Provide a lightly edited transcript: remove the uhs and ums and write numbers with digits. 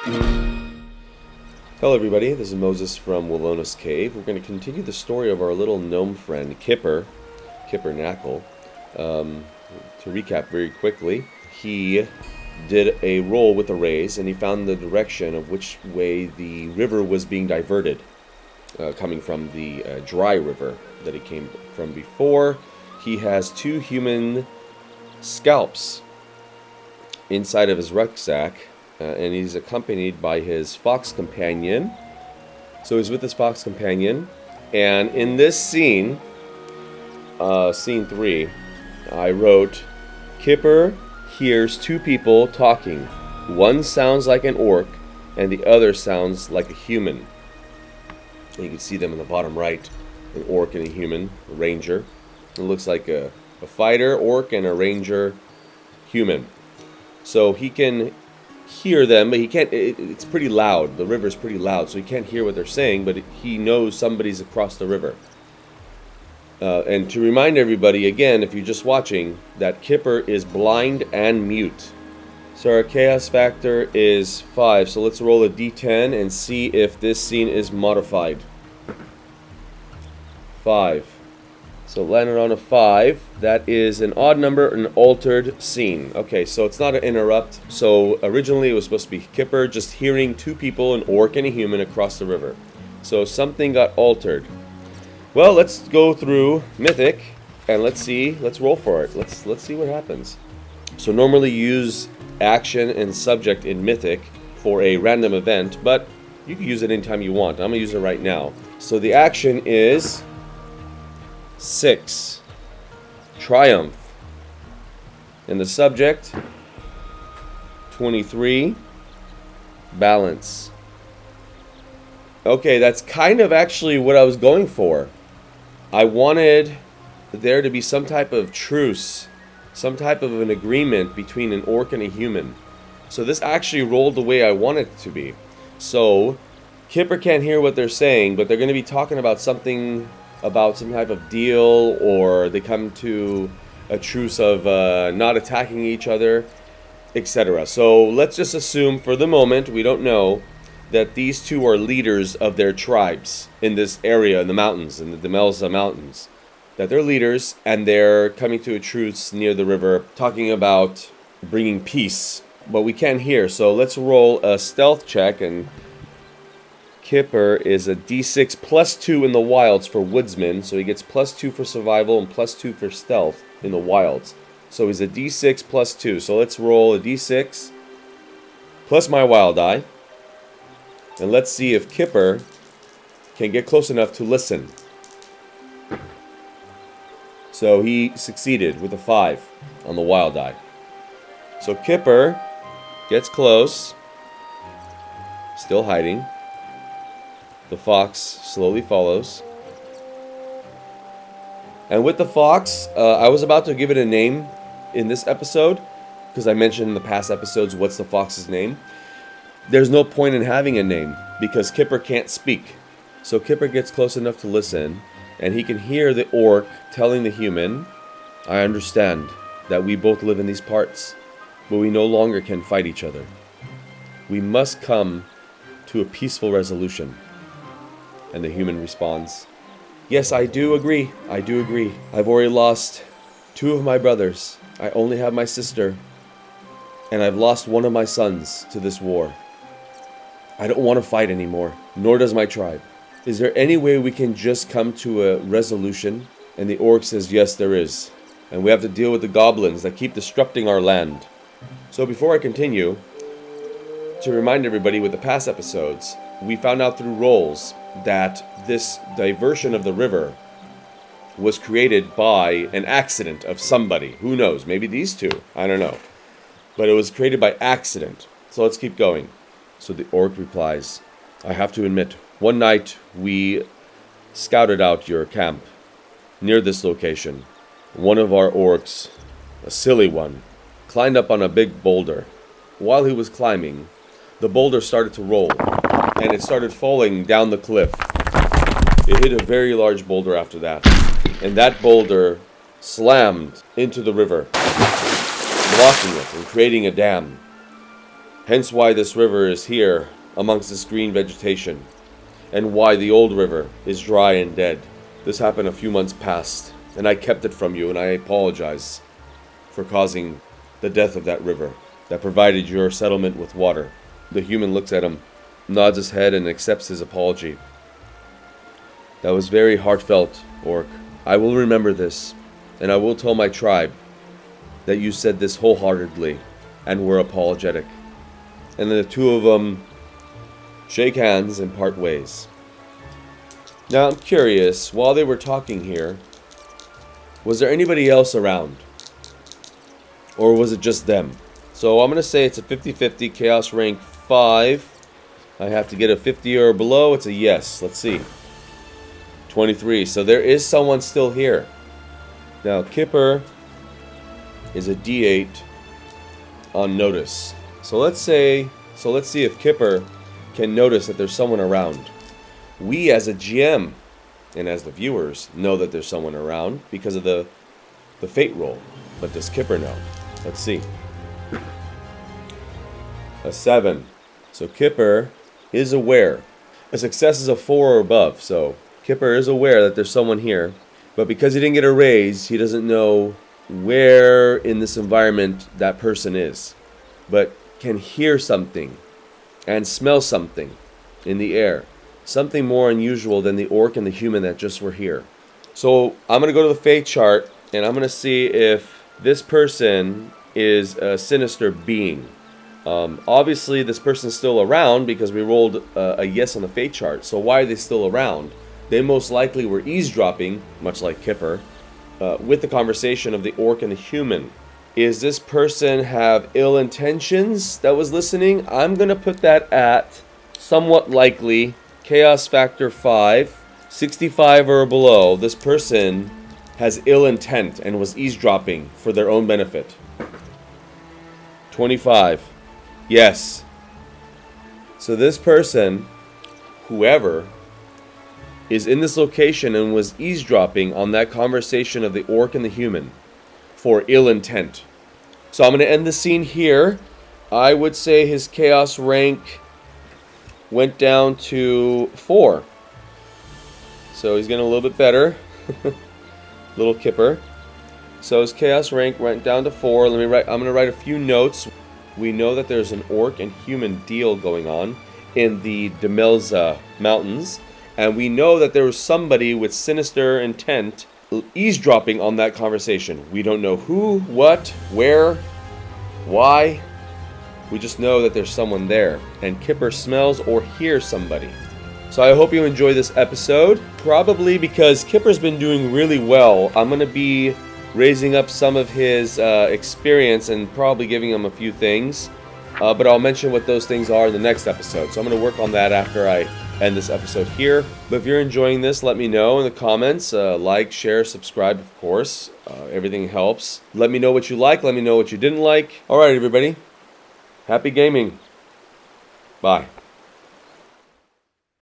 Hello everybody, this is Moses from Wilona's Cave. We're going to continue the story of our little gnome friend, Kipper Knackle. To recap very quickly, he did a roll with a raise and he found the direction of which way the river was being diverted, coming from the dry river that he came from before. He has 2 human scalps inside of his rucksack. And he's accompanied by his fox companion. So he's with his fox companion. And in this scene, scene 3, I wrote, Kipper hears 2 people talking. One sounds like an orc, and the other sounds like a human. And you can see them in the bottom right, an orc and a human, a ranger. It looks like a fighter, orc, and a ranger, human. So he can hear them, but he can't. It's pretty loud. The river's pretty loud, so he can't hear what they're saying, but he knows somebody's across the river. And to remind everybody again, if you're just watching, that Kipper is blind and mute. So our chaos factor is 5. So let's roll a d10 and see if this scene is modified. 5. So landed on a 5. That is an odd number, an altered scene. Okay, so it's not an interrupt. So originally it was supposed to be Kipper just hearing 2 people, an orc and a human, across the river. So something got altered. Well, let's go through Mythic and let's roll for it. Let's see what happens. So normally you use action and subject in Mythic for a random event, but you can use it anytime you want. I'm gonna use it right now. So the action is 6, triumph, and the subject 23, balance. Okay, that's kind of actually what I was going for. I wanted there to be some type of truce, some type of an agreement between an orc and a human. So this actually rolled the way I wanted it to be. So Kipper can't hear what they're saying, but they're going to be talking about something, about some type of deal, or they come to a truce of not attacking each other, etc. So let's just assume for the moment, we don't know, that these 2 are leaders of their tribes in this area, in the mountains, in the Demelza Mountains. That they're leaders and they're coming to a truce near the river, talking about bringing peace. But we can't hear, so let's roll a stealth check, and Kipper is a d6 plus 2 in the wilds for woodsman, so he gets plus 2 for survival and plus 2 for stealth in the wilds. So he's a d6 plus 2. So let's roll a d6 plus my wild die, and let's see if Kipper can get close enough to listen. So he succeeded with a 5 on the wild die. So Kipper gets close, still hiding. The fox slowly follows. And with the fox, I was about to give it a name in this episode, because I mentioned in the past episodes, what's the fox's name? There's no point in having a name, because Kipper can't speak. So Kipper gets close enough to listen, and he can hear the orc telling the human, I understand that we both live in these parts, but we no longer can fight each other. We must come to a peaceful resolution. And the human responds, yes, I do agree. I do agree. I've already lost 2 of my brothers. I only have my sister. And I've lost 1 of my sons to this war. I don't want to fight anymore, nor does my tribe. Is there any way we can just come to a resolution? And the orc says, yes, there is. And we have to deal with the goblins that keep disrupting our land. So before I continue, to remind everybody with the past episodes, we found out through rolls that this diversion of the river was created by an accident of somebody. Who knows? Maybe these 2. I don't know. But it was created by accident. So let's keep going. So the orc replies, I have to admit, one night we scouted out your camp near this location. One of our orcs, a silly one, climbed up on a big boulder. While he was climbing, the boulder started to roll, and it started falling down the cliff. It hit a very large boulder after that, and that boulder slammed into the river, blocking it and creating a dam. Hence why this river is here amongst this green vegetation, and why the old river is dry and dead. This happened a few months past, and I kept it from you, and I apologize for causing the death of that river that provided your settlement with water. The human looks at him, nods his head, and accepts his apology. That was very heartfelt, Orc. I will remember this, and I will tell my tribe that you said this wholeheartedly and were apologetic. And then the two of them shake hands and part ways. Now I'm curious, while they were talking here, was there anybody else around? Or was it just them? So I'm going to say it's a 50-50, Chaos rank 5. I have to get a 50 or below. It's a yes. Let's see. 23. So there is someone still here. Now Kipper is a D8 on notice. So let's see if Kipper can notice that there's someone around. We as a GM and as the viewers know that there's someone around because of the fate roll. But does Kipper know? Let's see. A 7. So Kipper is aware. A success is a 4 or above. So Kipper is aware that there's someone here. But because he didn't get a raise, he doesn't know where in this environment that person is. But can hear something and smell something in the air. Something more unusual than the orc and the human that just were here. So I'm going to go to the fate chart and I'm going to see if this person is a sinister being. Obviously this person's still around because we rolled a yes on the fate chart. So why are they still around? They most likely were eavesdropping, much like Kipper, with the conversation of the orc and the human. Is this person have ill intentions that was listening? I'm going to put that at somewhat likely. Chaos factor 5, 65 or below. This person has ill intent and was eavesdropping for their own benefit. 25. Yes. So this person, whoever, is in this location and was eavesdropping on that conversation of the orc and the human for ill intent. So I'm going to end the scene here. I would say his chaos rank went down to 4. So he's getting a little bit better. Little Kipper. So his chaos rank went down to 4. I'm going to write a few notes. We know that there's an orc and human deal going on in the Demelza Mountains. And we know that there was somebody with sinister intent eavesdropping on that conversation. We don't know who, what, where, why. We just know that there's someone there. And Kipper smells or hears somebody. So I hope you enjoy this episode. Probably because Kipper's been doing really well, I'm going to be raising up some of his experience and probably giving him a few things. But I'll mention what those things are in the next episode. So I'm going to work on that after I end this episode here. But if you're enjoying this, let me know in the comments. Like, share, subscribe, of course. Everything helps. Let me know what you like. Let me know what you didn't like. All right, everybody. Happy gaming. Bye.